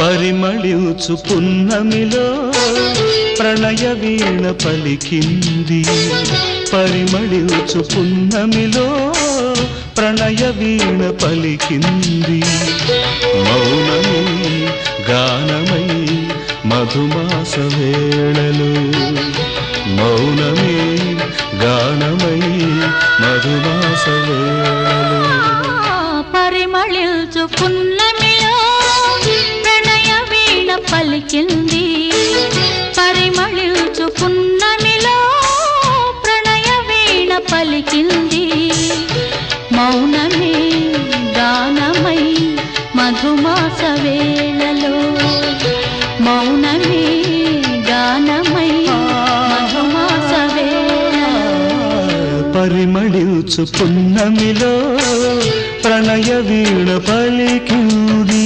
పరిమళించు పున్నమిలో ప్రణయ వీణ పలికింది పరిమళించు పున్నమిలో ప్రణయ వీణ పలికింది మౌనమే గానమై మధుమాస వేళలో మౌనమే గానమై మధుమాస వేళలో పరిమళించు పున్నమిలో ప్రణయ వీణ పలికింది పరిమళించు పున్నమిలో ప్రణయ వీణ పలికింది మౌనమే గానమై మధుమాస వేళలో మౌనమే గానమై మధుమాస వేళలో పరిమళించు పున్నమిలో ప్రణయ వీణ పలికింది